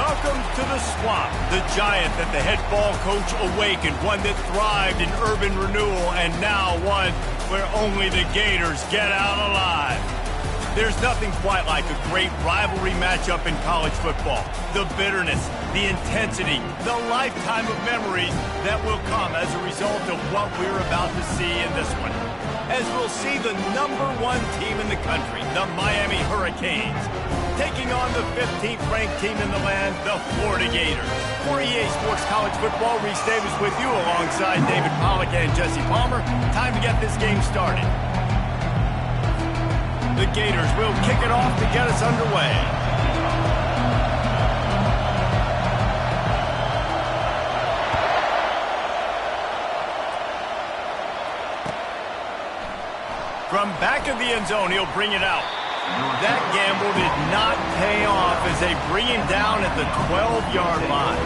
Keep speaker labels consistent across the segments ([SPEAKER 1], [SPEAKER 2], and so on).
[SPEAKER 1] Welcome to the Swamp, the giant that the head ball coach awakened, one that thrived in urban renewal, and now one where only the Gators get out alive. There's nothing quite like a great rivalry matchup in college football. The bitterness, the intensity, the lifetime of memories that will come as a result of what we're about to see in this one. As we'll see the #1 team in the country, the Miami Hurricanes, taking on the 15th ranked team in the land, the Florida Gators. For EA Sports College Football, Reese Davis with you alongside David Pollack and Jesse Palmer. Time to get this game started. The Gators will kick it off to get us underway. From back of the end zone, he'll bring it out. That gamble did not pay off as they bring him down at the 12-yard line.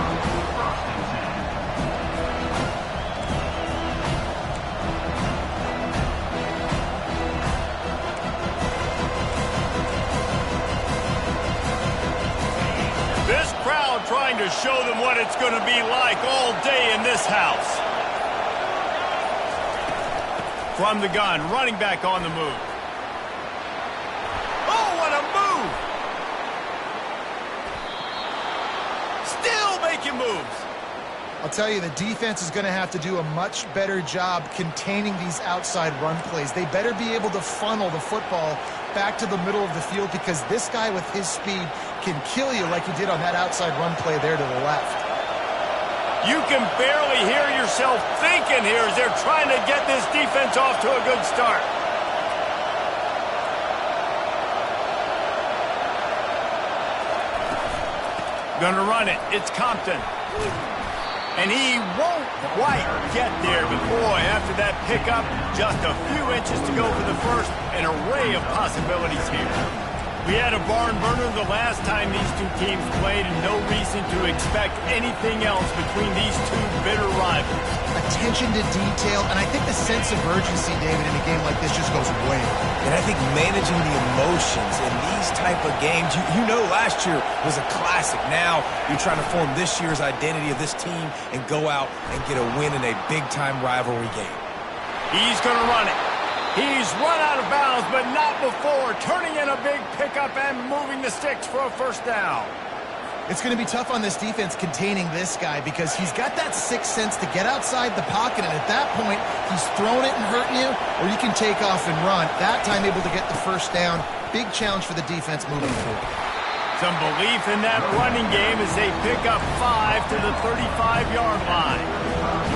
[SPEAKER 1] This crowd trying to show them what it's going to be like all day in this house. From the gun, running back on the move. Oh, what a move! Still making moves.
[SPEAKER 2] I'll tell you, the defense is going to have to do a much better job containing these outside run plays. They better be able to funnel the football back to the middle of the field because this guy with his speed can kill you like he did on that outside run play there to the left.
[SPEAKER 1] You can barely hear yourself thinking here as they're trying to get this defense off to a good start. Gonna run it. It's Compton. And he won't quite get there, but boy, after that pickup, just a few inches to go for the first. An array of possibilities here. We had a barn burner the last time these two teams played, and no reason to expect anything else between these two bitter rivals.
[SPEAKER 2] Attention to detail, and I think the sense of urgency, David, in a game like this just goes way up.
[SPEAKER 3] And I think managing the emotions in these type of games, you know last year was a classic. Now you're trying to form this year's identity of this team and go out and get a win in a big-time rivalry game.
[SPEAKER 1] He's going to run it. He's run out of bounds, but not before turning in a big pickup and moving the sticks for a first down.
[SPEAKER 2] It's going to be tough on this defense containing this guy because he's got that sixth sense to get outside the pocket, and at that point, he's throwing it and hurting you, or you can take off and run. That time able to get the first down. Big challenge for the defense moving forward.
[SPEAKER 1] Some belief in that running game as they pick up 5 to the 35-yard line.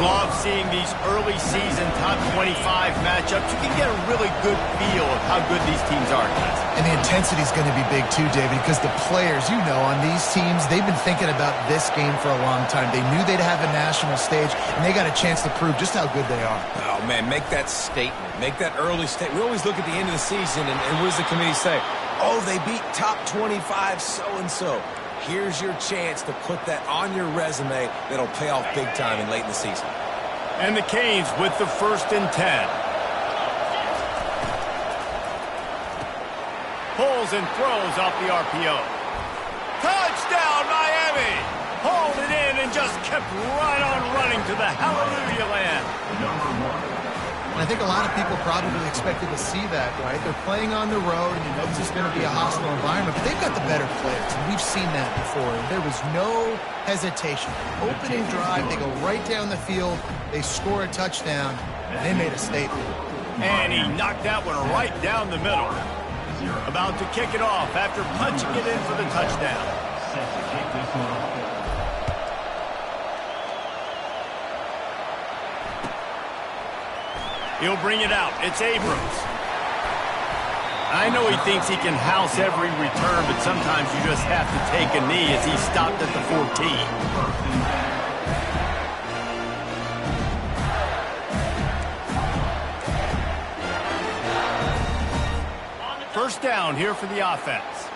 [SPEAKER 1] Love seeing these early season top 25 matchups. You can get a really good feel of how good these teams are, guys.
[SPEAKER 2] And the intensity is going to be big too, David, because the players, you know, on these teams, they've been thinking about this game for a long time. They knew they'd have a national stage, and they got a chance to prove just how good they are.
[SPEAKER 3] Oh, man, make that statement. Make that early statement. We always look at the end of the season, and what does the committee say? Oh, they beat top 25 so-and-so. Here's your chance to put that on your resume that'll pay off big time and late in the season.
[SPEAKER 1] And the Canes with the 1st and 10. Pulls and throws off the RPO. Touchdown, Miami! Hauled it in and just kept right on running to the hallelujah land.
[SPEAKER 2] And I think a lot of people probably expected to see that, right? They're playing on the road, and you know this is going to be a hostile environment, but they've got the better players, and we've seen that before. And there was no hesitation. Opening drive, they go right down the field, they score a touchdown, and they made a statement.
[SPEAKER 1] And he knocked that one right down the middle. About to kick it off after punching it in for the touchdown. He'll bring it out. It's Abrams. I know he thinks he can house every return, but sometimes you just have to take a knee as he stopped at the 14. First down here for the offense.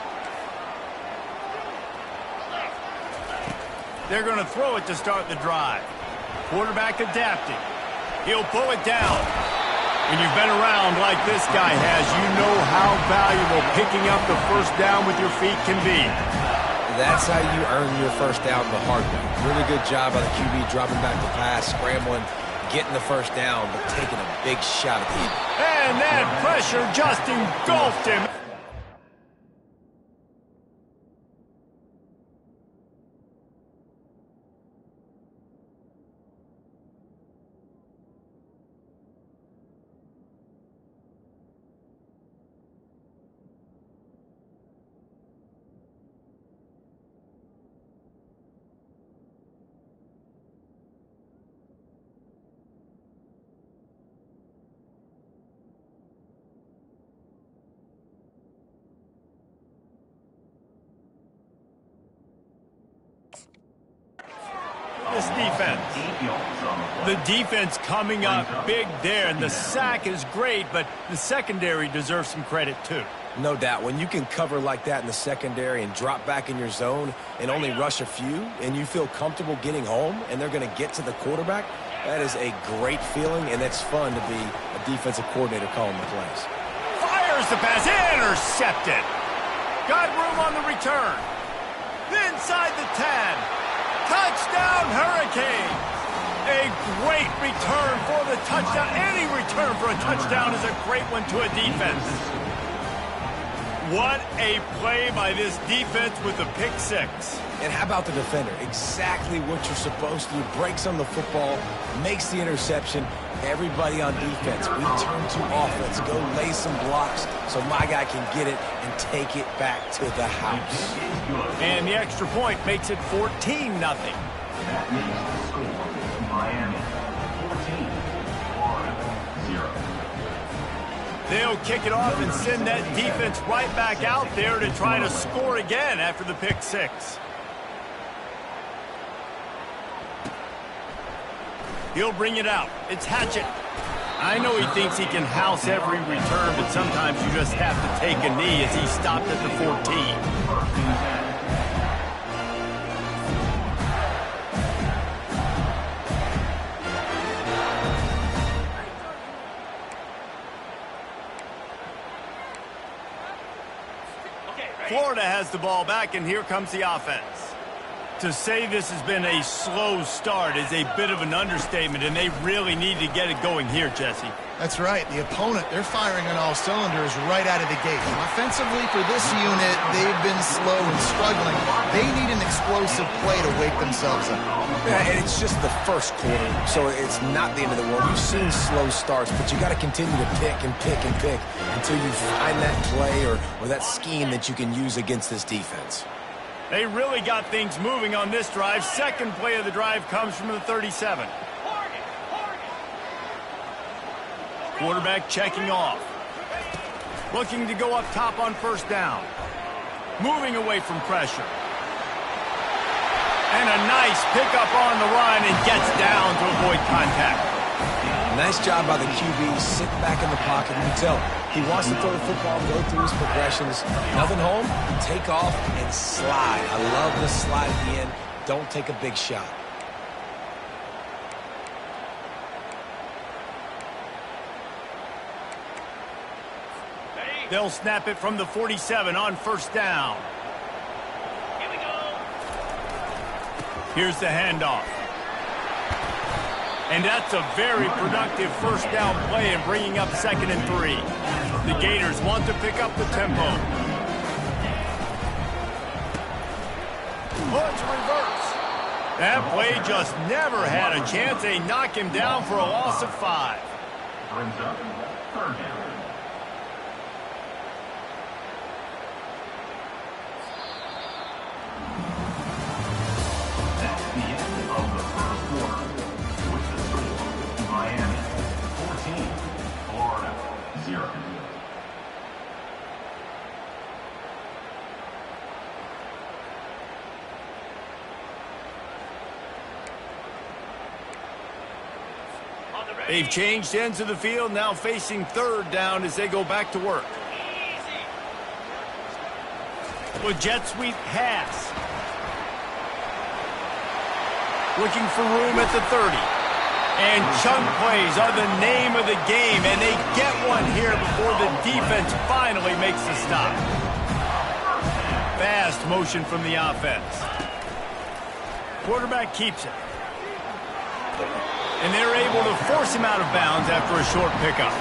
[SPEAKER 1] They're going to throw it to start the drive. Quarterback adapting. He'll pull it down. When you've been around like this guy has, you know how valuable picking up the first down with your feet can be.
[SPEAKER 3] That's how you earn your first down the hard way. Really good job by the QB dropping back the pass, scrambling, getting the first down, but taking a big shot at the end.
[SPEAKER 1] And that pressure just engulfed him. This defense. The defense coming up big there, and the sack is great, but the secondary deserves some credit too.
[SPEAKER 3] No doubt. When you can cover like that in the secondary and drop back in your zone and only rush a few, and you feel comfortable getting home and they're going to get to the quarterback, that is a great feeling, and it's fun to be a defensive coordinator calling the plays.
[SPEAKER 1] Fires the pass, intercepted. Got room on the return. Inside the 10. Touchdown, Hurricanes! A great return for the touchdown. Any return for a touchdown is a great one to a defense. What a play by this defense with the pick six.
[SPEAKER 3] And how about the defender? Exactly what you're supposed to do. Breaks on the football, makes the interception. Everybody on defense, we turn to offense. Go lay some blocks so my guy can get it and take it back to the house.
[SPEAKER 1] And the extra point makes it 14-0.
[SPEAKER 4] That makes the score Miami 14, Florida 0.
[SPEAKER 1] They'll kick it off and send that defense right back out there to try to score again after the pick six. He'll bring it out. It's Hatchett. I know he thinks he can house every return, but sometimes you just have to take a knee as he stopped at the 14. Florida has the ball back, and here comes the offense. To say this has been a slow start is a bit of an understatement, and they really need to get it going here, Jesse.
[SPEAKER 2] That's right. The opponent, they're firing on all cylinders right out of the gate. Offensively, for this unit, they've been slow and struggling. They need an explosive play to wake themselves up.
[SPEAKER 3] Yeah, and it's just the first quarter, so it's not the end of the world. You've seen slow starts, but you got to continue to pick and pick and pick until you find that play or that scheme that you can use against this defense.
[SPEAKER 1] They really got things moving on this drive. Second play of the drive comes from the 37. Quarterback checking off. Looking to go up top on first down. Moving away from pressure. And a nice pickup on the run and gets down to avoid contact.
[SPEAKER 3] Nice job by the QB. Sit back in the pocket. You can tell he wants to throw the football, go through his progressions. Nothing home, take off and slide. I love the slide at the end. Don't take a big shot.
[SPEAKER 1] They'll snap it from the 47 on first down.
[SPEAKER 4] Here we go.
[SPEAKER 1] Here's the handoff. And that's a very productive first down play in bringing up 2nd and 3. The Gators want to pick up the tempo. Let's reverse. That play just never had a chance. They knock him down for a loss of 5.
[SPEAKER 4] Brings up third down. That's the end of the first quarter. With the score, Miami 14, Florida 0.
[SPEAKER 1] They've changed ends of the field, now facing third down as they go back to work. With jet sweep pass. Looking for room at the 30. And chunk plays are the name of the game, and they get one here before the defense finally makes the stop. fast motion from the offense. Quarterback keeps it. And they're able to force him out of bounds after a short pickup.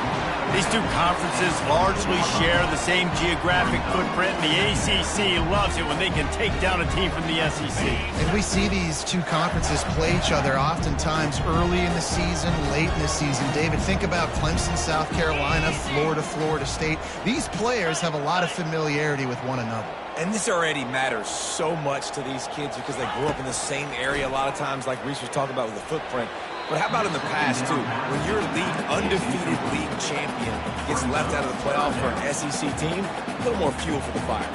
[SPEAKER 1] These two conferences largely share the same geographic footprint, and the ACC loves it when they can take down a team from the SEC.
[SPEAKER 2] And we see these two conferences play each other oftentimes early in the season, late in the season. David, think about Clemson, South Carolina, Florida, Florida State. These players have a lot of familiarity with one another.
[SPEAKER 3] And this already matters so much to these kids because they grew up in the same area a lot of times, like Reese was talking about with the footprint. But how about in the past, too? When your undefeated league champion gets left out of the playoff for an SEC team, a little more fuel for the fire.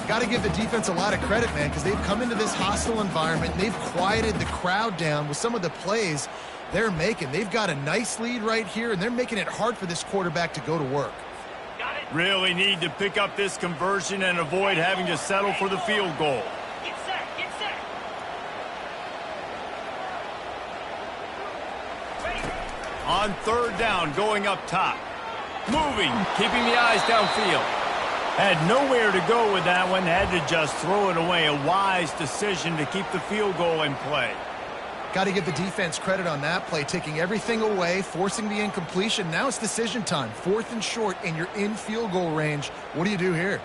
[SPEAKER 2] Got to give the defense a lot of credit, man, because they've come into this hostile environment. They've quieted the crowd down with some of the plays they're making. They've got a nice lead right here, and they're making it hard for this quarterback to go to work.
[SPEAKER 1] Really need to pick up this conversion and avoid having to settle for the field goal.
[SPEAKER 5] Get set, get set.
[SPEAKER 1] On third down, going up top. Moving, keeping the eyes downfield. Had nowhere to go with that one. Had to just throw it away. A wise decision to keep the field goal in play.
[SPEAKER 2] Got to give the defense credit on that play, taking everything away, forcing the incompletion. Now it's decision time. 4th and short, and you're in field goal range. What do you do here?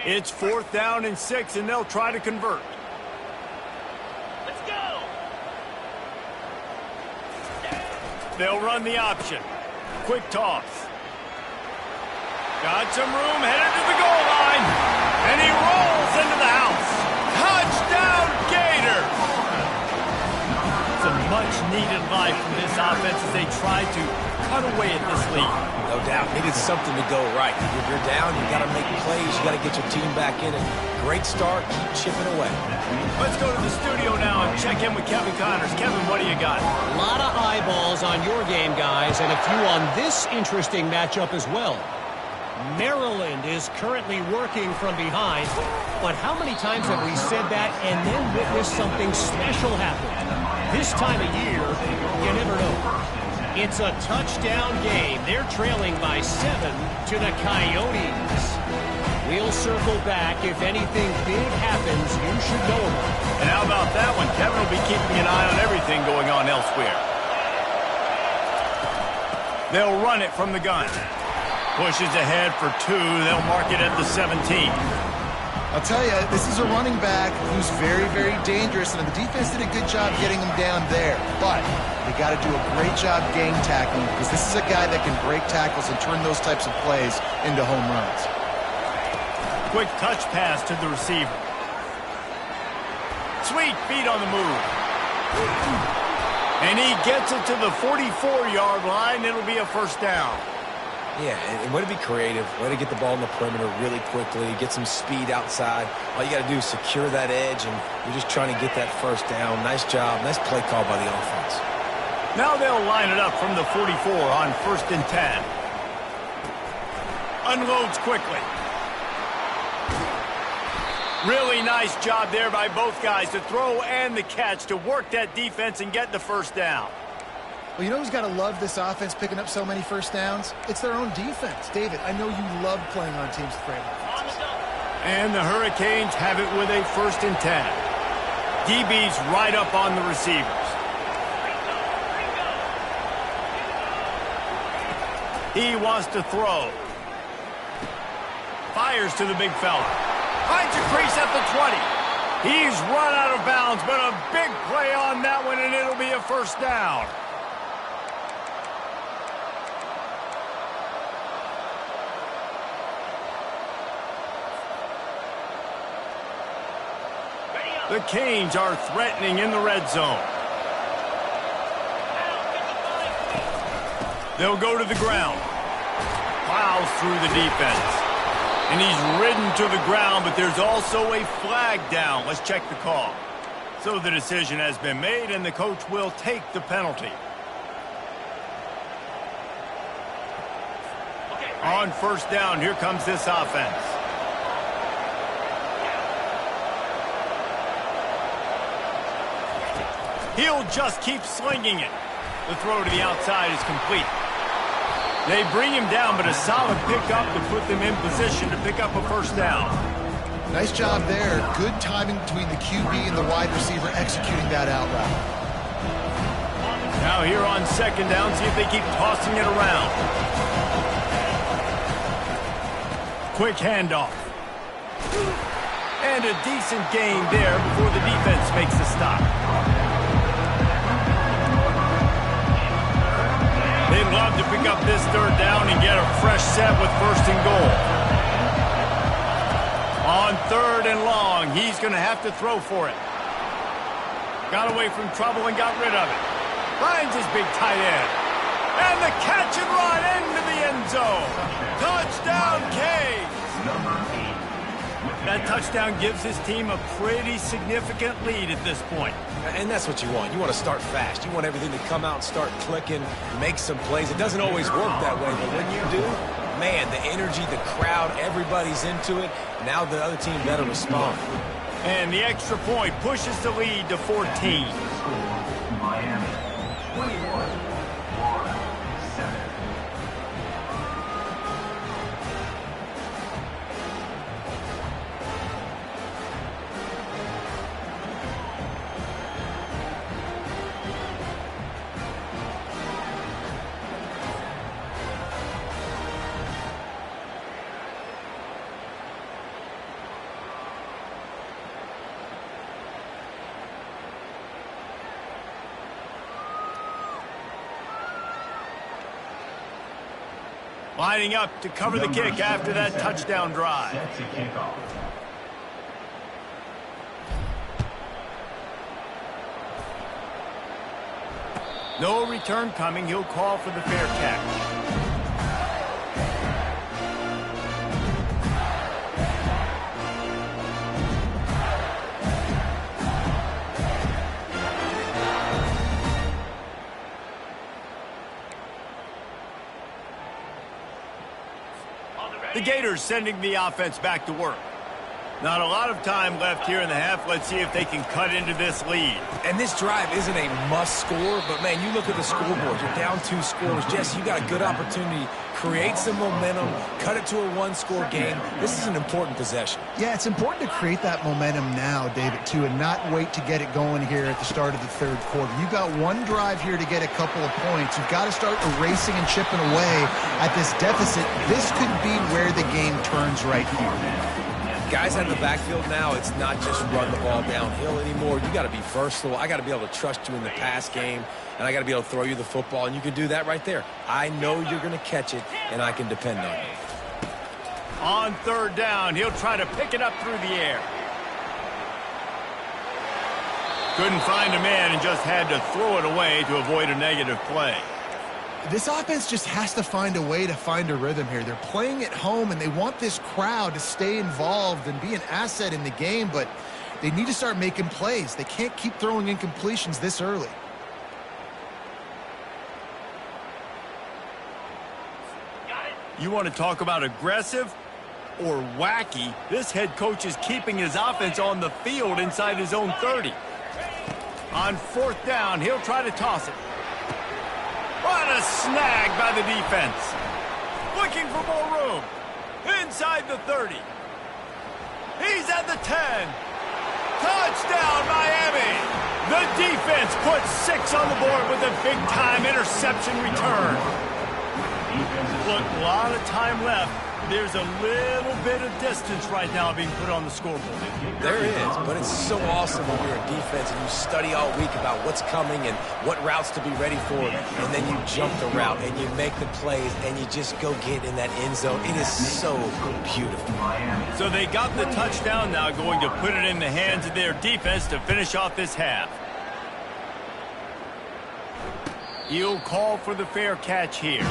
[SPEAKER 1] It's 4th down and 6, and they'll try to convert.
[SPEAKER 5] Let's go.
[SPEAKER 1] They'll run the option. Quick toss. Got some room, headed to the goal line. And he rolls into the house. Touchdown, Gators! It's a much-needed life from this offense as they try to cut away at this lead.
[SPEAKER 3] No doubt. Needed something to go right. If you're down, you got to make plays. You got to get your team back in it. Great start. Keep chipping away.
[SPEAKER 1] Let's go to the studio now and check in with Kevin Connors. Kevin, what do you got?
[SPEAKER 6] A lot of eyeballs on your game, guys, and a few on this interesting matchup as well. Maryland is currently working from behind, but how many times have we said that and then witnessed something special happen? This time of year, you never know. It's a touchdown game. They're trailing by 7 to the Coyotes. We'll circle back. If anything big happens, you should know about it.
[SPEAKER 1] And how about that one? Kevin will be keeping an eye on everything going on elsewhere. They'll run it from the gun. Pushes ahead for 2. They'll mark it at the 17.
[SPEAKER 2] I'll tell you, this is a running back who's very, very dangerous, and the defense did a good job getting him down there. But they got to do a great job game tackling because this is a guy that can break tackles and turn those types of plays into home runs.
[SPEAKER 1] Quick touch pass to the receiver. Sweet feet on the move. And he gets it to the 44-yard line. It'll be a first down.
[SPEAKER 3] Yeah, and way to be creative, way to get the ball in the perimeter really quickly, get some speed outside. All you got to do is secure that edge, and you're just trying to get that first down. Nice job. Nice play call by the offense.
[SPEAKER 1] Now they'll line it up from the 44 on 1st and 10. Unloads quickly. Really nice job there by both guys to throw and the catch to work that defense and get the first down.
[SPEAKER 2] Well, you know who's got to love this offense picking up so many first downs? It's their own defense. David, I know you love playing on teams with great offenses.
[SPEAKER 1] And the Hurricanes have it with a 1st and 10. DB's right up on the receivers. He wants to throw. Fires to the big fella. Finds a crease at the 20. He's run out of bounds, but a big play on that one, and it'll be a first down. The Canes are threatening in the red zone. They'll go to the ground. Plows through the defense. And he's ridden to the ground, but there's also a flag down. Let's check the call. So the decision has been made, and the coach will take the penalty. On 1st down, here comes this offense. He'll just keep slinging it. The throw to the outside is complete. They bring him down, but a solid pickup to put them in position to pick up a first down.
[SPEAKER 2] Nice job there. Good timing between the QB and the wide receiver executing that out route.
[SPEAKER 1] Now here on second down, see if they keep tossing it around. Quick handoff. And a decent gain there before the defense makes the stop. They'd love to pick up this third down and get a fresh set with first and goal. On third and long, he's going to have to throw for it. Got away from trouble and got rid of it. Finds his big tight end. And the catch and run into the end zone. Touchdown, Canes. That touchdown gives his team a pretty significant lead at this point.
[SPEAKER 3] And that's what you want. You want to start fast. You want everything to come out and start clicking, make some plays. It doesn't always work that way, but when you do, man, the energy, the crowd, everybody's into it. Now the other team better respond.
[SPEAKER 1] And the extra point pushes the lead to 14.
[SPEAKER 4] Miami, 21, Florida, 7.
[SPEAKER 1] Lining up to cover the kick after that touchdown drive.
[SPEAKER 4] Set to kick off.
[SPEAKER 1] No return coming. He'll call for the fair catch. The Gators sending the offense back to work. Not a lot of time left here in the half. Let's see if they can cut into this lead.
[SPEAKER 3] And this drive isn't a must score, but, man, you look at the scoreboard. You're down 2 scores. Jesse, you got a good opportunity. Create some momentum. Cut it to a 1-score game. This is an important possession.
[SPEAKER 2] Yeah, it's important to create that momentum now, David, too, and not wait to get it going here at the start of the third quarter. You've got one drive here to get a couple of points. You've got to start erasing and chipping away at this deficit. This could be where the game turns right here.
[SPEAKER 3] Guys out in the backfield now, it's not just run the ball downhill anymore. You got to be versatile. I got to be able to trust you in the pass game, and I got to be able to throw you the football, and you can do that right there. I know you're going to catch it, and I can depend on you.
[SPEAKER 1] On third down, he'll try to pick it up through the air. Couldn't find a man and just had to throw it away to avoid a negative play.
[SPEAKER 2] This offense just has to find a way to find a rhythm here. They're playing at home, and they want this crowd to stay involved and be an asset in the game, but they need to start making plays. They can't keep throwing incompletions this early.
[SPEAKER 1] You want to talk about aggressive or wacky? This head coach is keeping his offense on the field inside his own 30. On fourth down, he'll try to toss it. What a snag by the defense. Looking for more room. Inside the 30. He's at the 10. Touchdown, Miami. The defense puts 6 on the board with a big-time interception return. Look, a lot of time left. There's a little bit of distance right now being put on the scoreboard.
[SPEAKER 3] There is, but it's so awesome when you're a defense and you study all week about what's coming and what routes to be ready for, and then you jump the route and you make the plays and you just go get in that end zone. It is so beautiful.
[SPEAKER 1] So they got the touchdown, now going to put it in the hands of their defense to finish off this half. He'll call for the fair catch here.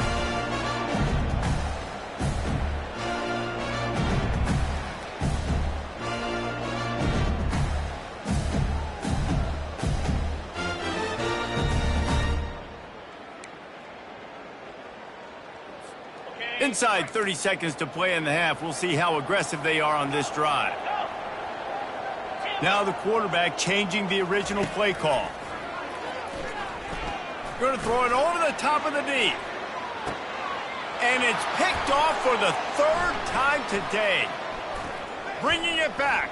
[SPEAKER 1] Inside 30 seconds to play in the half. We'll see how aggressive they are on this drive. Now the quarterback changing the original play call. Going to throw it over the top of the D. And it's picked off for the third time today. Bringing it back.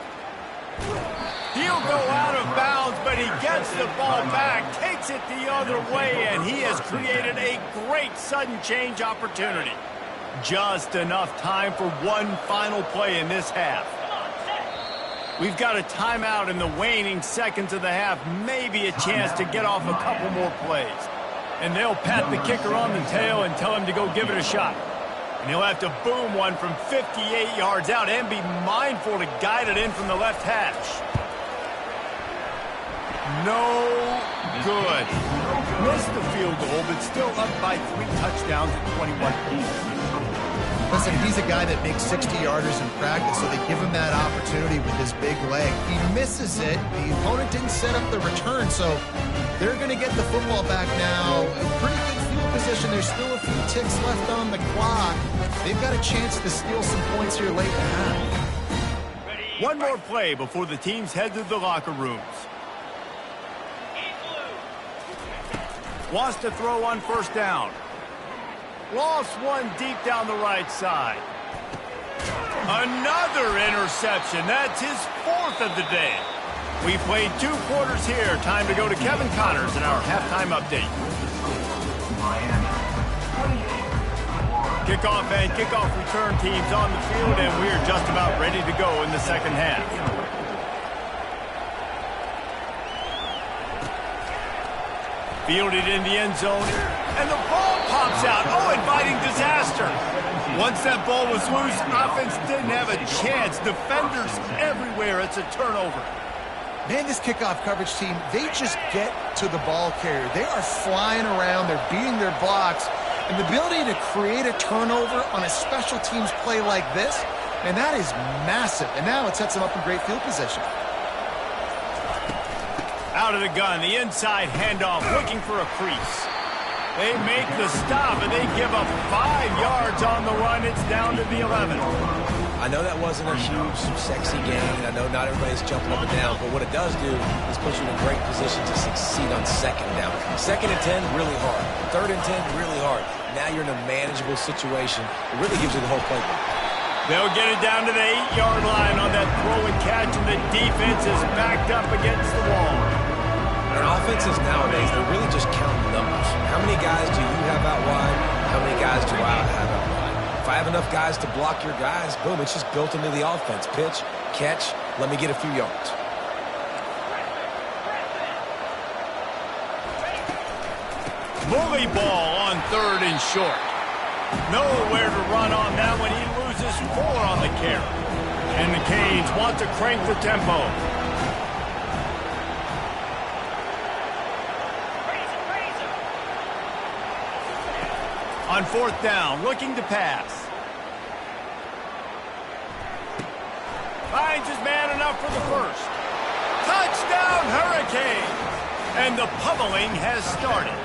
[SPEAKER 1] He'll go out of bounds, but he gets the ball back, takes it the other way, and he has created a great sudden change opportunity. Just enough time for one final play in this half. We've got a timeout in the waning seconds of the half, maybe a chance to get off a couple more plays. And they'll pat the kicker on the tail and tell him to go give it a shot. And he'll have to boom one from 58 yards out and be mindful to guide it in from the left hash. No good. Missed the field goal, but still up by 3 touchdowns at 21 points.
[SPEAKER 2] Listen, he's a guy that makes 60-yarders in practice, so they give him that opportunity with his big leg. He misses it. The opponent didn't set up the return, so they're going to get the football back now. Pretty good field position. There's still a few ticks left on the clock. They've got a chance to steal some points here late in the half.
[SPEAKER 1] One more play before the teams head to the locker rooms. Wants to throw on first down. Lost one deep down the right side. Another interception. That's his 4th of the day. We played 2 quarters here. Time to go to Kevin Connors in our halftime update. Kickoff and kickoff return teams on the field, and we're just about ready to go in the second half. Fielded in the end zone, and the ball pops out. Oh, inviting disaster. Once that ball was loose, offense didn't have a chance. Defenders everywhere. It's a turnover.
[SPEAKER 2] Man, this kickoff coverage team, they just get to the ball carrier. They are flying around. They're beating their blocks. And the ability to create a turnover on a special teams play like this, and that is massive. And now it sets them up in great field position.
[SPEAKER 1] Out of the gun, the inside handoff, looking for a crease. They make the stop, and they give up 5 yards on the run. It's down to the 11.
[SPEAKER 3] I know that wasn't a huge, sexy game, and I know not everybody's jumping up and down, but what it does do is put you in a great position to succeed on second down. 2nd and 10, really hard. 3rd and 10, really hard. Now you're in a manageable situation. It really gives you the whole playbook.
[SPEAKER 1] They'll get it down to the 8-yard line on that throw and catch, and the defense is backed up against the wall.
[SPEAKER 3] And offenses nowadays, they're really just counting numbers. How many guys do you have out wide? How many guys do I have out wide? If I have enough guys to block your guys, boom, it's just built into the offense. Pitch, catch, let me get a few yards.
[SPEAKER 1] Bully ball on 3rd and short. Nowhere to run on that one. He loses 4 on the carry. And the Canes want to crank the tempo. On 4th down, looking to pass. Finds his man enough for the first. Touchdown, Hurricane! And the pummeling has started.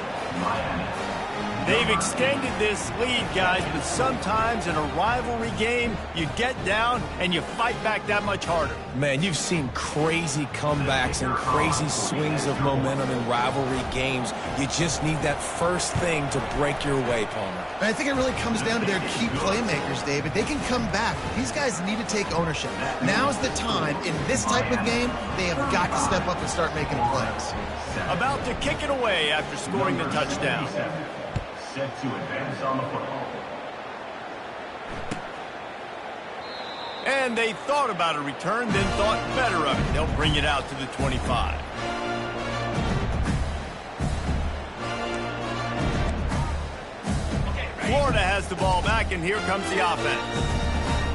[SPEAKER 1] They've extended this lead, guys, but sometimes in a rivalry game, you get down and you fight back that much harder.
[SPEAKER 3] Man, you've seen crazy comebacks and crazy swings of momentum in rivalry games. You just need that first thing to break your way, Palmer.
[SPEAKER 2] And I think it really comes down to their key playmakers, David. They can come back. These guys need to take ownership. Now's the time. In this type of game, they have got to step up and start making plays.
[SPEAKER 1] About to kick it away after scoring the touchdown.
[SPEAKER 4] Set to advance on the football.
[SPEAKER 1] And they thought about a return, then thought better of it. They'll bring it out to the 25. Florida has the ball back, and here comes the offense.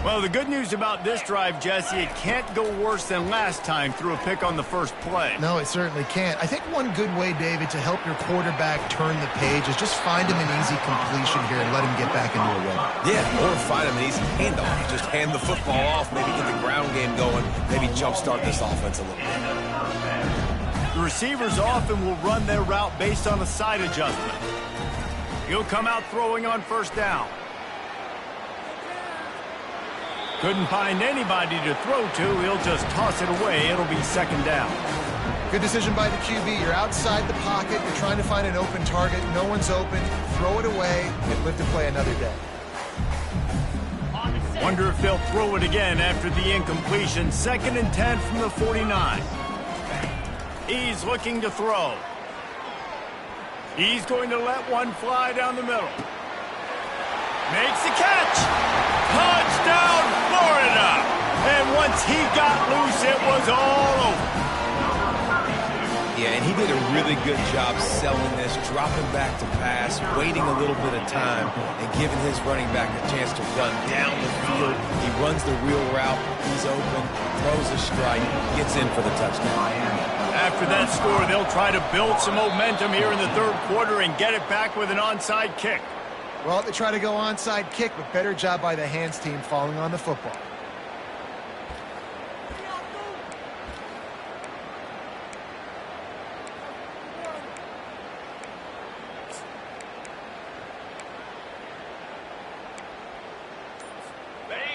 [SPEAKER 1] Well, the good news about this drive, Jesse, it can't go worse than last time through a pick on the first play.
[SPEAKER 2] No, it certainly can't. I think one good way, David, to help your quarterback turn the page is just find him an easy completion here and let him get back into a rhythm.
[SPEAKER 3] Yeah, or find him an easy handoff. You just hand the football off, maybe get the ground game going, maybe jumpstart this offense a little bit.
[SPEAKER 1] The receivers often will run their route based on a side adjustment. He'll come out throwing on first down. Couldn't find anybody to throw to. He'll just toss it away. It'll be second down.
[SPEAKER 2] Good decision by the QB. You're outside the pocket. You're trying to find an open target. No one's open. Throw it away and live to play another day.
[SPEAKER 1] Wonder if they'll throw it again after the incompletion. 2nd and 10 from the 49. He's looking to throw. He's going to let one fly down the middle. Makes the catch. Touchdown, Florida. And once he got loose, it was all over.
[SPEAKER 3] Yeah, and he did a really good job selling this, dropping back to pass, waiting a little bit of time, and giving his running back a chance to run down the field. He runs the real route. He's open, throws a strike, gets in for the touchdown.
[SPEAKER 1] After that score, they'll try to build some momentum here in the 3rd quarter and get it back with an onside kick.
[SPEAKER 2] Well, they try to go onside kick, but better job by the hands team falling on the football.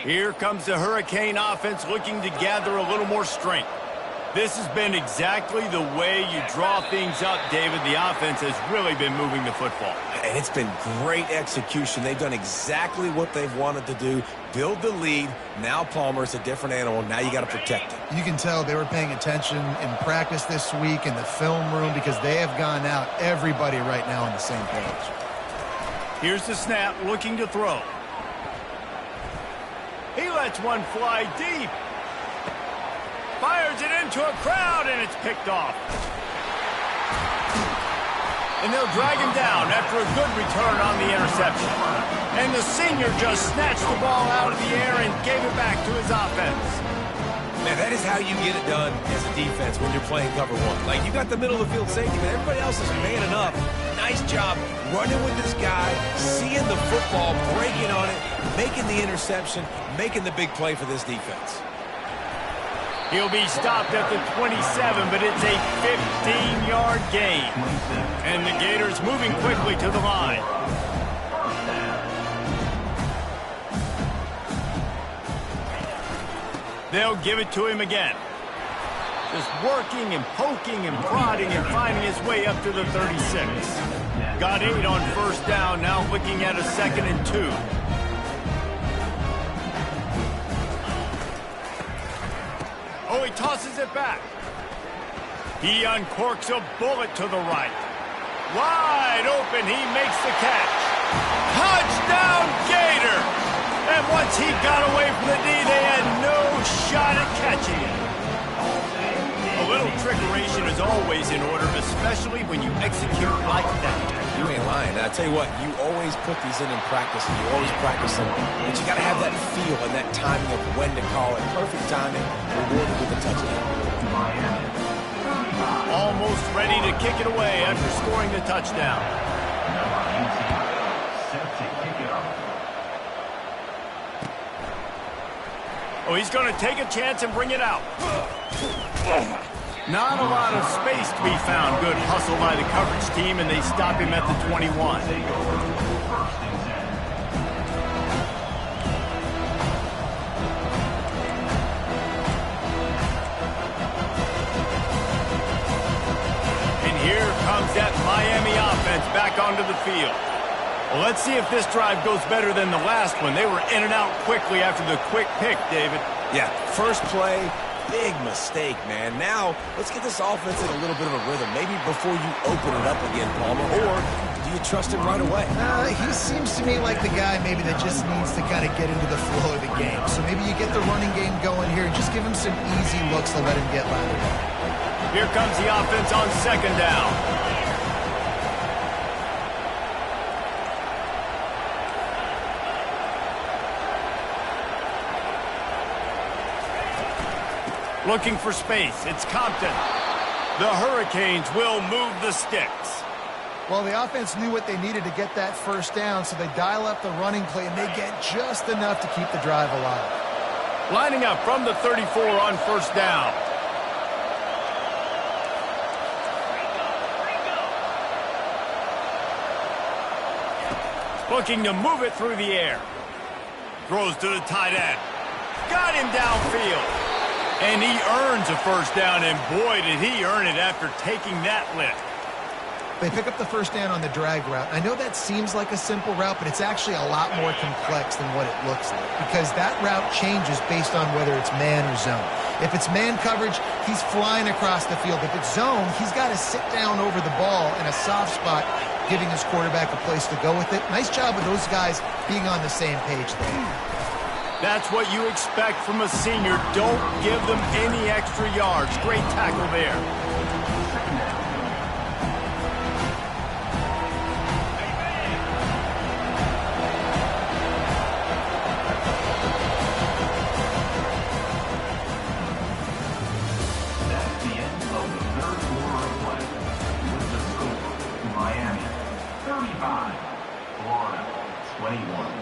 [SPEAKER 1] Here comes the Hurricane offense looking to gather a little more strength. This has been exactly the way you draw things up, David. The offense has really been moving the football.
[SPEAKER 3] And it's been great execution. They've done exactly what they've wanted to do. Build the lead. Now Palmer's a different animal. Now you got to protect him.
[SPEAKER 2] You can tell they were paying attention in practice this week in the film room because they have gone out, everybody right now on the same page.
[SPEAKER 1] Here's the snap, looking to throw. He lets one fly deep. Fires it into a crowd, and it's picked off. And they'll drag him down after a good return on the interception. And the senior just snatched the ball out of the air and gave it back to his offense.
[SPEAKER 3] Man, that is how you get it done as a defense when you're playing cover one. Like, you got the middle of the field safety, but everybody else is manning up. Nice job running with this guy, seeing the football, breaking on it, making the interception, making the big play for this defense.
[SPEAKER 1] He'll be stopped at the 27, but it's a 15-yard gain. And the Gators moving quickly to the line. They'll give it to him again. Just working and poking and prodding and finding his way up to the 36. Got 8 on 1st down, now looking at a 2nd and 2. Oh, he tosses it back. He uncorks a bullet to the right. Wide open, he makes the catch. Touchdown, Gator! And once he got away from the D, they had no shot at catching it. A little trickeration is always in order, especially when you execute like that.
[SPEAKER 3] You ain't lying. I tell you what, you always put these in practice, and you always practice them, but you got to have that feel and that timing of when to call it. Perfect timing, rewarded with a touchdown.
[SPEAKER 1] Almost ready to kick it away after scoring the touchdown. Oh, he's going to take a chance and bring it out. Not a lot of space to be found. Good hustle by the coverage team, and they stop him at the 21. And here comes that Miami offense back onto the field. Well, let's see if this drive goes better than the last one. They were in and out quickly after the quick pick, David.
[SPEAKER 3] Yeah, first play, big mistake, man. Now, let's get this offense in a little bit of a rhythm. Maybe before you open it up again, Palmer, or do you trust him right away?
[SPEAKER 2] He seems to me like the guy maybe that just needs to kind of get into the flow of the game. So maybe you get the running game going here and just give him some easy looks to let him get lathered up.
[SPEAKER 1] Here comes the offense on 2nd down. Looking for space. It's Compton. The Hurricanes will move the sticks.
[SPEAKER 2] Well, the offense knew what they needed to get that 1st down, so they dial up the running play, and they get just enough to keep the drive alive.
[SPEAKER 1] Lining up from the 34 on 1st down. Looking to move it through the air. Throws to the tight end. Got him downfield. And he earns a first down, and boy, did he earn it after taking that lift.
[SPEAKER 2] They pick up the first down on the drag route. I know that seems like a simple route, but it's actually a lot more complex than what it looks like because that route changes based on whether it's man or zone. If it's man coverage, he's flying across the field. If it's zone, he's got to sit down over the ball in a soft spot, giving his quarterback a place to go with it. Nice job of those guys being on the same page there.
[SPEAKER 1] That's what you expect from a senior. Don't give them any extra yards. Great tackle there.
[SPEAKER 4] That's the end of the third quarter of play. With the score, Miami 35, Florida 21.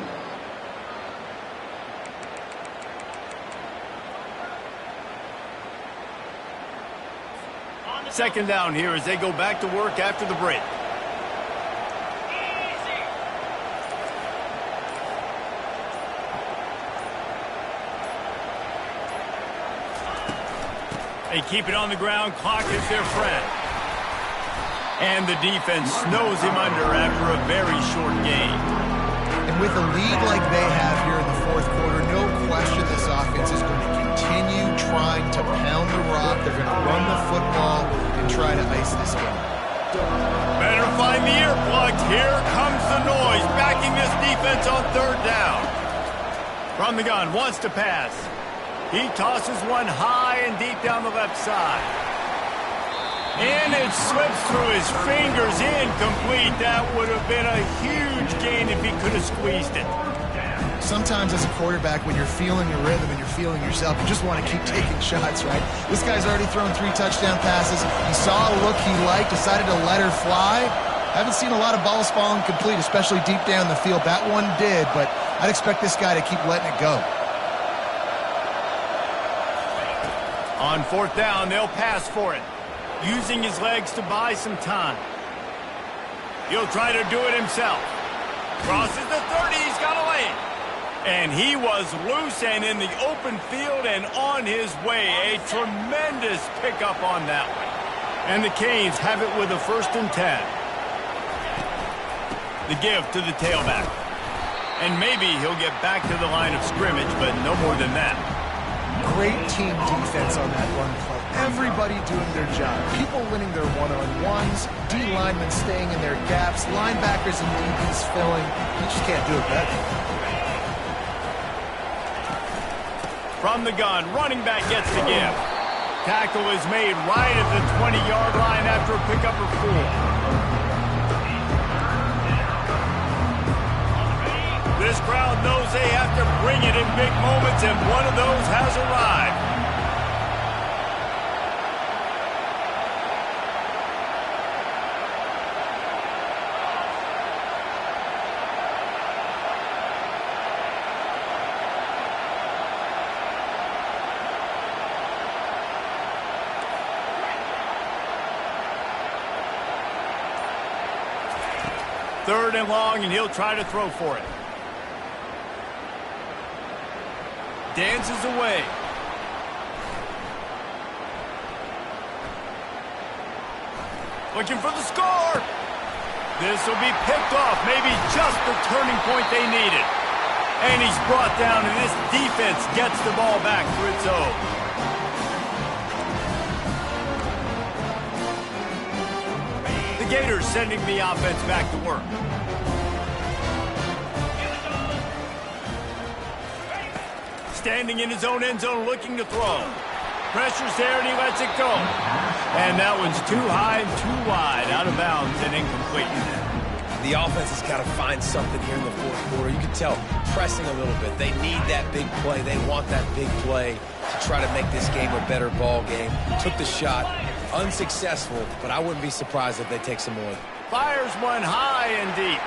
[SPEAKER 1] Second down here as they go back to work after the break.
[SPEAKER 5] Easy.
[SPEAKER 1] They keep it on the ground. Clock is their friend. And the defense snows him under after a very short game.
[SPEAKER 2] And with a lead like they have here in the fourth quarter, no question this offense is going to continue trying to pound the rock. They're going to run the football and try to ice this game.
[SPEAKER 1] Better find the earplugs. Here comes the noise, backing this defense on third down. From the gun, wants to pass. He tosses one high and deep down the left side. And it slips through his fingers, incomplete. That would have been a huge gain if he could have squeezed it.
[SPEAKER 2] Sometimes as a quarterback, when you're feeling the rhythm and you're feeling yourself, you just want to keep taking shots, right? This guy's already thrown 3 touchdown passes. He saw a look he liked, decided to let her fly. Haven't seen a lot of balls falling complete, especially deep down the field. That one did, but I'd expect this guy to keep letting it go.
[SPEAKER 1] On fourth down, they'll pass for it, using his legs to buy some time. He'll try to do it himself. Crosses the 30, he's got a lane. And he was loose and in the open field and on his way. A tremendous pickup on that one. And the Canes have it with a 1st and 10. The give to the tailback. And maybe he'll get back to the line of scrimmage, but no more than that.
[SPEAKER 2] Great team defense on that run play. Everybody doing their job. People winning their one-on-ones, D linemen staying in their gaps, linebackers and DBs filling. You just can't do it better.
[SPEAKER 1] From the gun, running back gets the give. Tackle is made right at the 20-yard line after a pickup of 4. This crowd knows they have to bring it in big moments, and one of those has arrived. Third and long, and he'll try to throw for it. Dances away. Looking for the score. This will be picked off. Maybe just the turning point they needed. And he's brought down, and this defense gets the ball back for its own. The Gators sending the offense back to work. Standing in his own end zone, looking to throw. Pressure's there, and he lets it go. And that one's too high and too wide, out of bounds and incomplete.
[SPEAKER 3] The offense has got to find something here in the fourth quarter. You can tell, pressing a little bit. They need that big play. They want that big play to try to make this game a better ball game. Took the shot, unsuccessful, but I wouldn't be surprised if they take some more.
[SPEAKER 1] Fires one high and deep.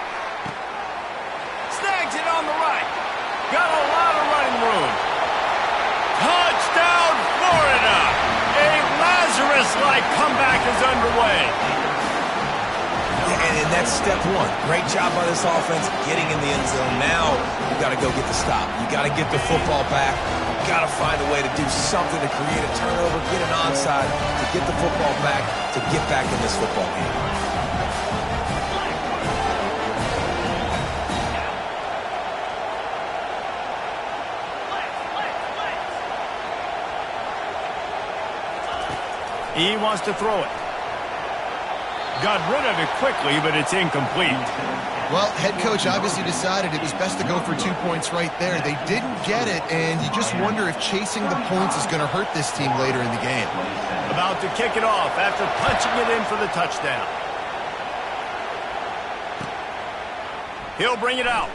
[SPEAKER 1] Snags it on the right. Got a lot of running room. Touchdown, Florida! A Lazarus-like comeback is underway.
[SPEAKER 3] And that's step one. Great job by this offense getting in the end zone. Now you got to go get the stop. You got to get the football back. got to find a way to do something to create a turnover, get an onside, to get the football back, to get back in this football game.
[SPEAKER 1] He wants to throw it. Got rid of it quickly, but it's incomplete.
[SPEAKER 2] Well, head coach obviously decided it was best to go for 2 points right there. They didn't get it, and you just wonder if chasing the points is going to hurt this team later in the game.
[SPEAKER 1] About to kick it off after punching it in for the touchdown. He'll bring it out.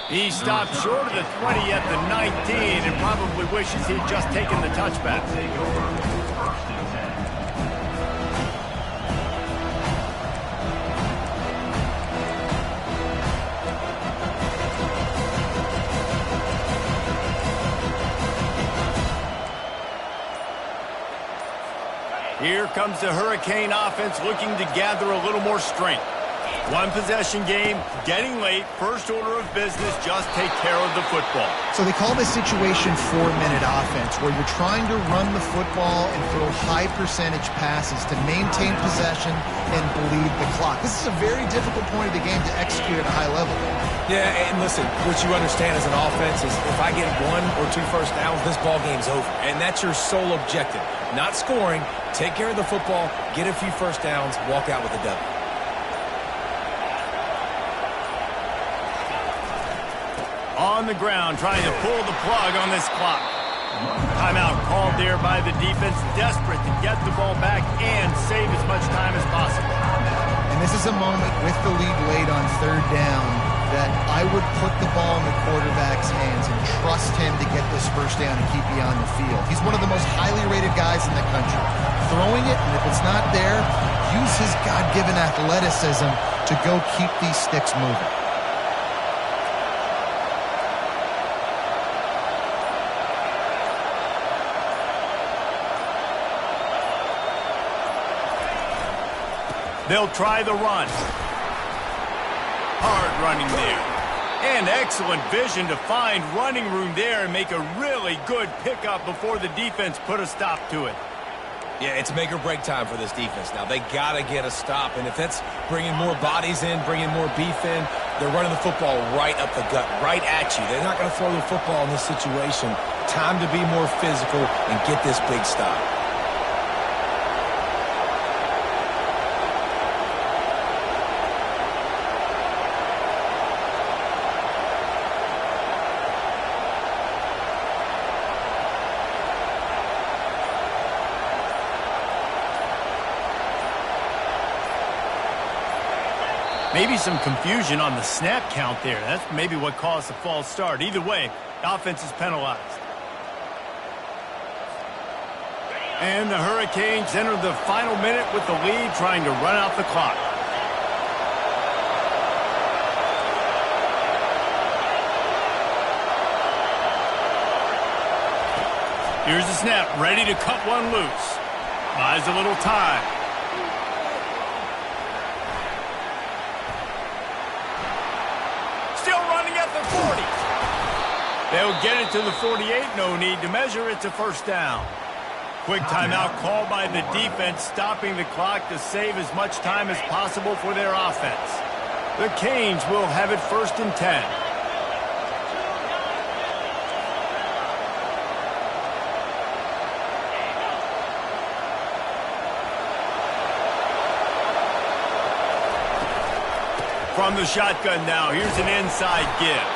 [SPEAKER 1] He stopped short of the 20 at the 19 and probably wishes he'd just taken the touchback. Here comes the Hurricane offense looking to gather a little more strength. One possession game, getting late, first order of business, just take care of the football.
[SPEAKER 2] So they call this situation 4-minute offense, where you're trying to run the football and throw high percentage passes to maintain possession and bleed the clock. This is a very difficult point of the game to execute at a high level.
[SPEAKER 3] Yeah, and listen, what you understand as an offense is if I get 1 or 2 first downs, this ball game's over. And that's your sole objective. Not scoring, take care of the football, get a few first downs, walk out with a W.
[SPEAKER 1] On the ground, trying to pull the plug on this clock. Timeout called there by the defense, desperate to get the ball back and save as much time as possible.
[SPEAKER 2] And this is a moment with the lead late on 3rd down that I would put the ball in the quarterback's hands and trust him to get this first down and keep you on the field. He's one of the most highly rated guys in the country. Throwing it, and if it's not there, use his God-given athleticism to go keep these sticks moving.
[SPEAKER 1] They'll try the run. Hard running there. And excellent vision to find running room there and make a really good pickup before the defense put a stop to it.
[SPEAKER 3] Yeah, it's make or break time for this defense. Now, they got to get a stop, and if that's bringing more bodies in, bringing more beef in, they're running the football right up the gut, right at you. They're not going to throw the football in this situation. Time to be more physical and get this big stop.
[SPEAKER 1] Maybe some confusion on the snap count there. That's maybe what caused the false start. Either way, the offense is penalized. And the Hurricanes enter the final minute with the lead, trying to run out the clock. Here's the snap, ready to cut one loose. Buys a little time. They'll get it to the 48, no need to measure, it's a first down. Quick timeout called by the defense, stopping the clock to save as much time as possible for their offense. The Canes will have it 1st and 10. From the shotgun now, here's an inside give.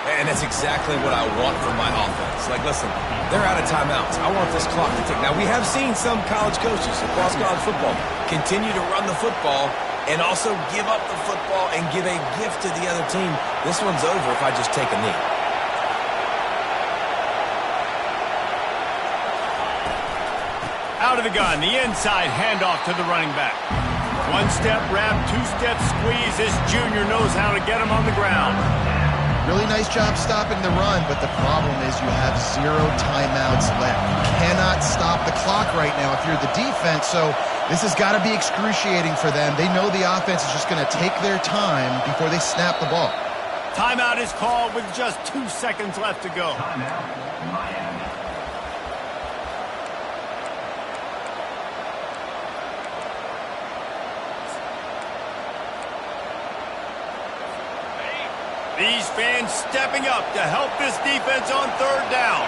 [SPEAKER 3] And that's exactly what I want from my offense. Like, listen, they're out of timeouts. I want this clock to tick. Now, we have seen some college coaches across college football continue to run the football and also give up the football and give a gift to the other team. This one's over if I just take a knee.
[SPEAKER 1] Out of the gun, the inside handoff to the running back. One-step wrap, two-step squeeze. This junior knows how to get him on the ground.
[SPEAKER 2] Really nice job stopping the run, but the problem is you have 0 timeouts left. You cannot stop the clock right now if you're the defense, so this has got to be excruciating for them. They know the offense is just going to take their time before they snap the ball.
[SPEAKER 1] Timeout is called with just 2 seconds left to go.
[SPEAKER 4] Timeout, Miami.
[SPEAKER 1] These fans stepping up to help this defense on third down.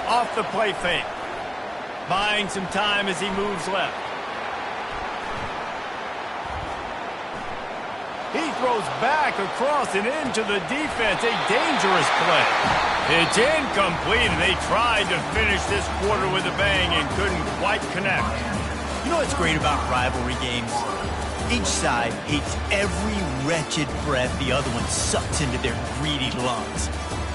[SPEAKER 1] Off the play fake. Buying some time as he moves left. He throws back across and into the defense. A dangerous play. It's incomplete, and they tried to finish this quarter with a bang and couldn't quite connect.
[SPEAKER 7] You know what's great about rivalry games? Each side hates every wretched breath the other one sucks into their greedy lungs.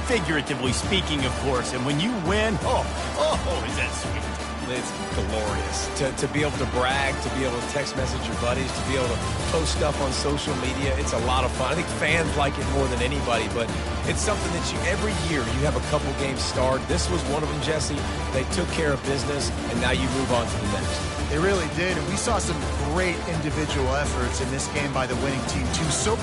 [SPEAKER 7] Figuratively speaking, of course, and when you win, is that sweet.
[SPEAKER 3] It's glorious. To be able to brag, to be able to text message your buddies, to be able to post stuff on social media, it's a lot of fun. I think fans like it more than anybody, but it's something that every year, you have a couple games starred. This was one of them, Jesse. They took care of business, and now you move on to the next.
[SPEAKER 2] They really did, and we saw some great individual efforts in this game by the winning team, too. So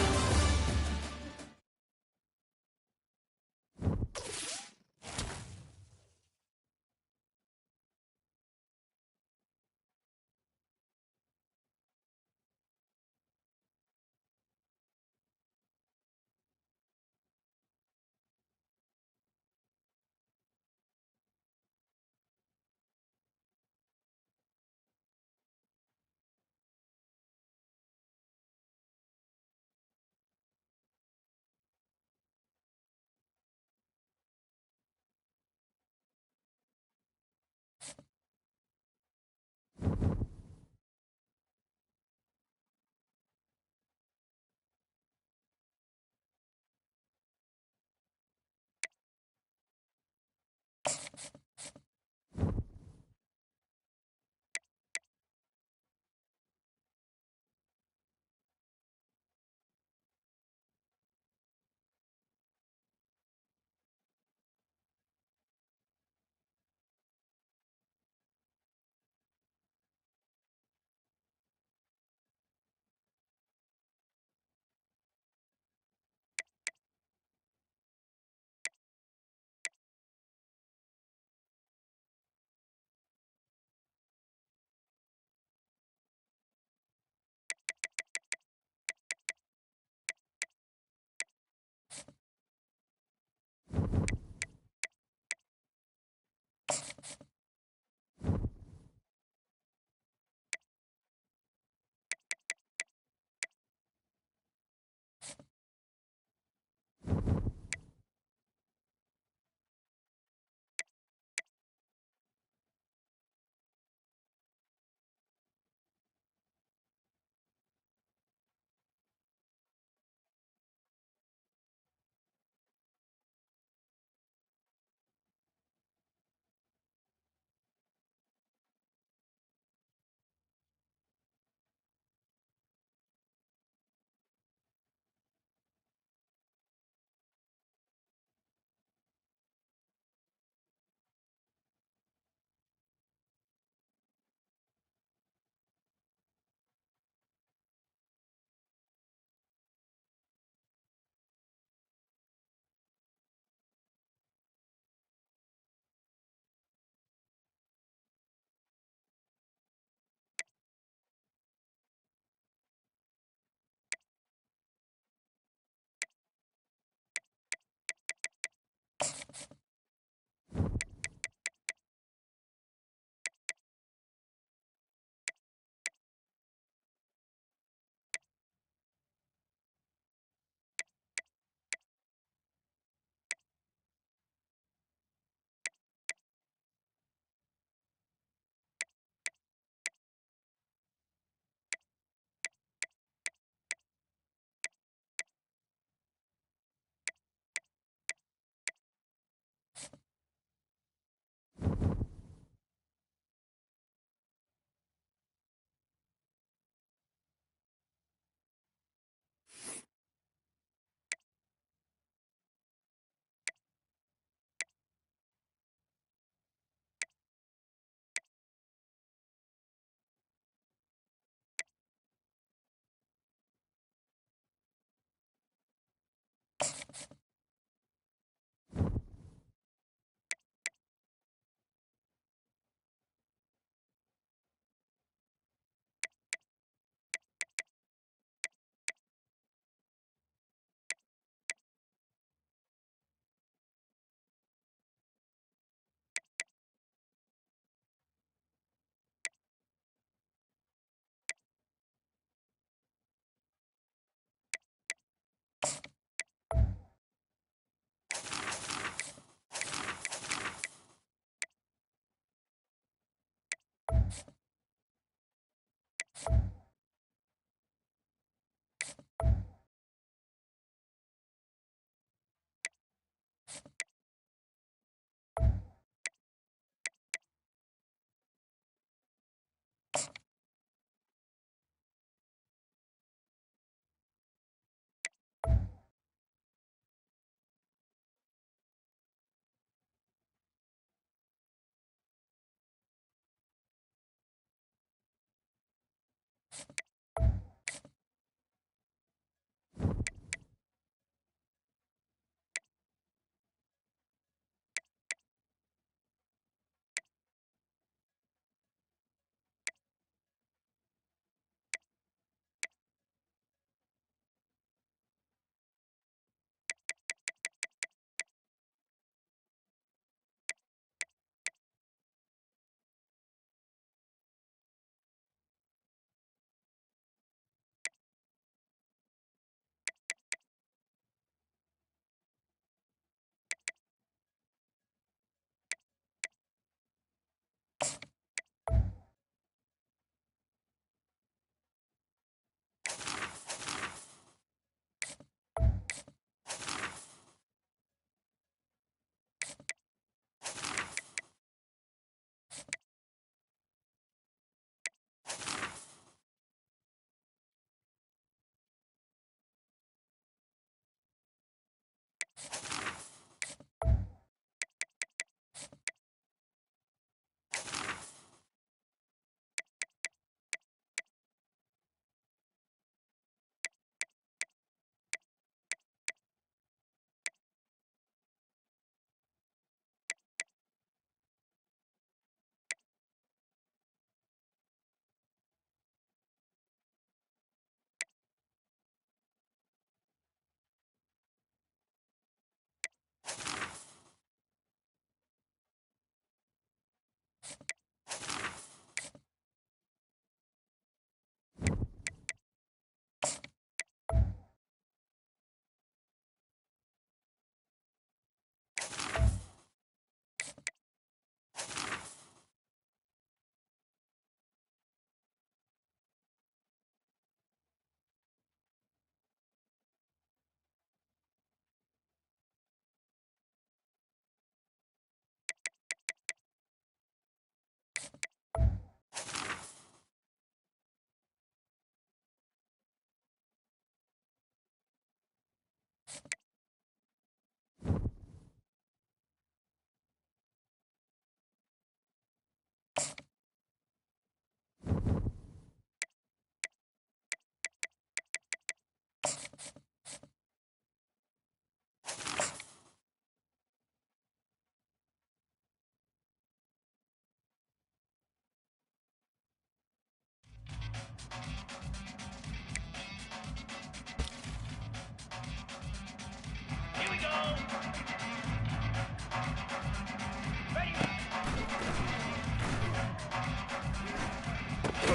[SPEAKER 5] Here we go.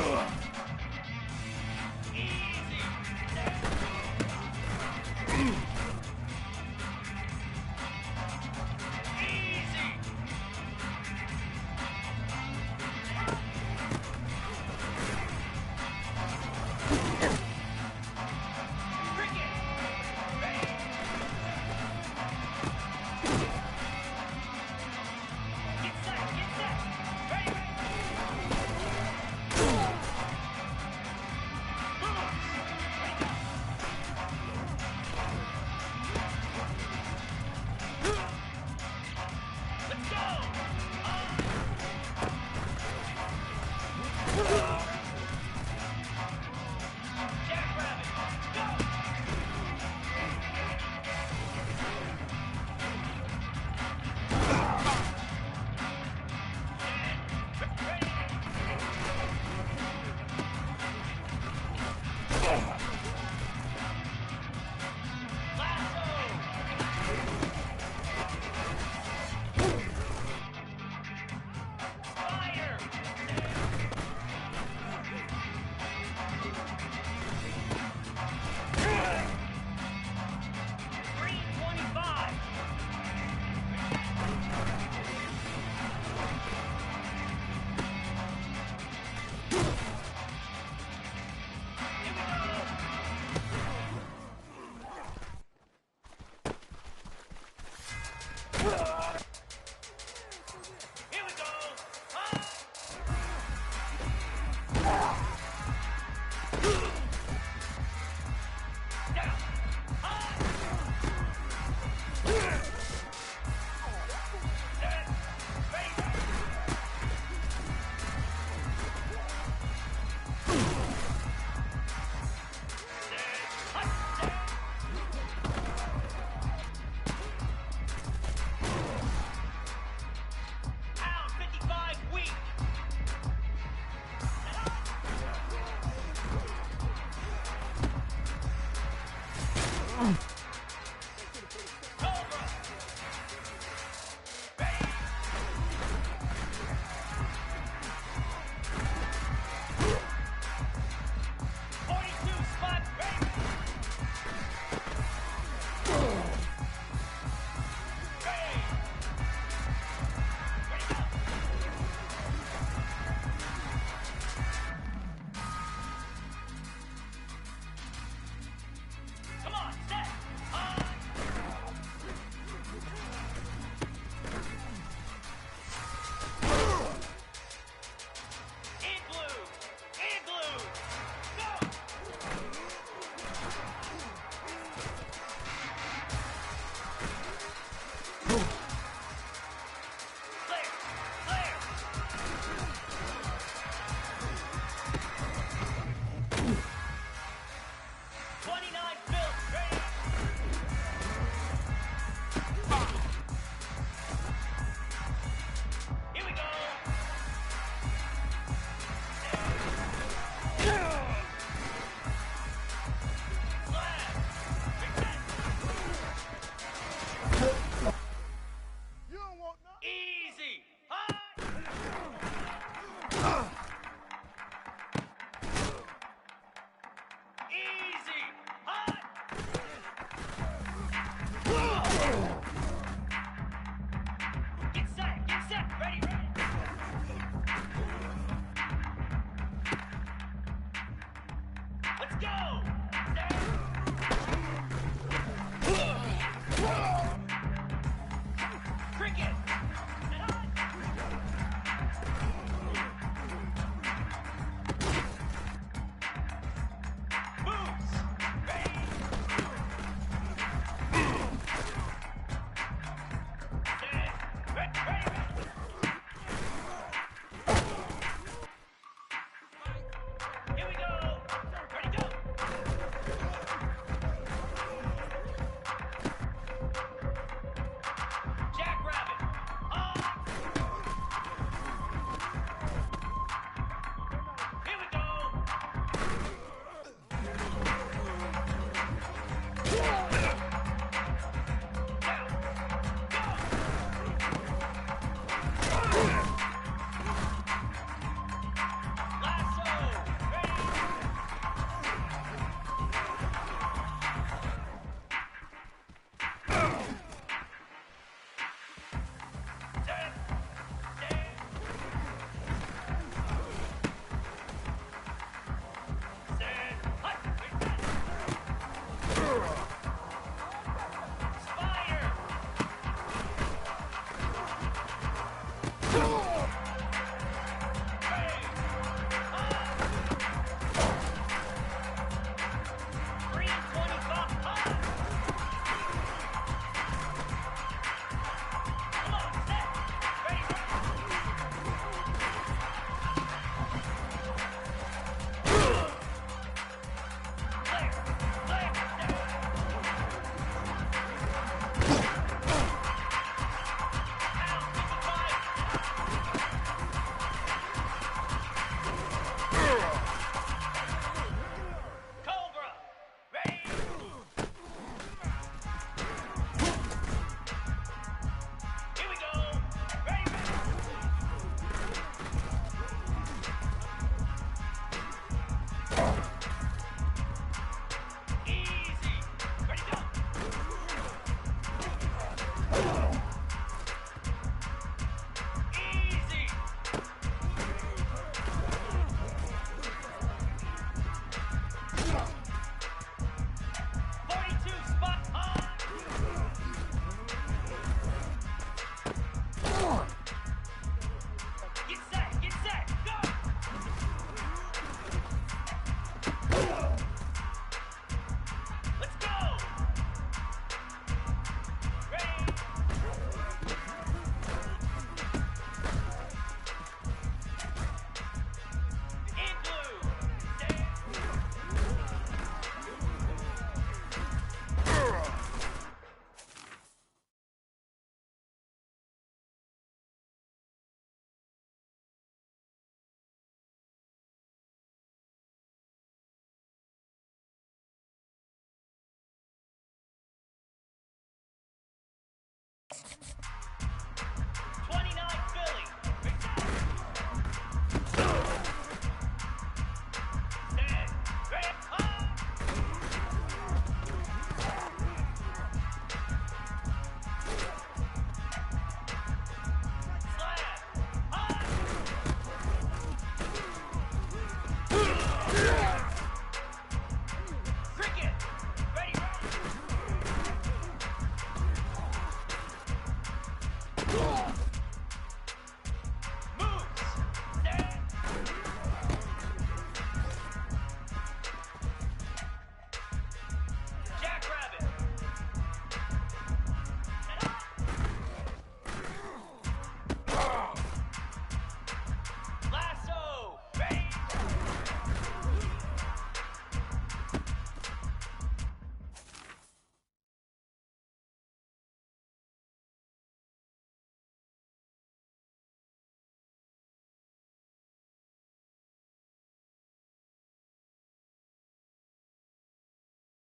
[SPEAKER 5] Ready.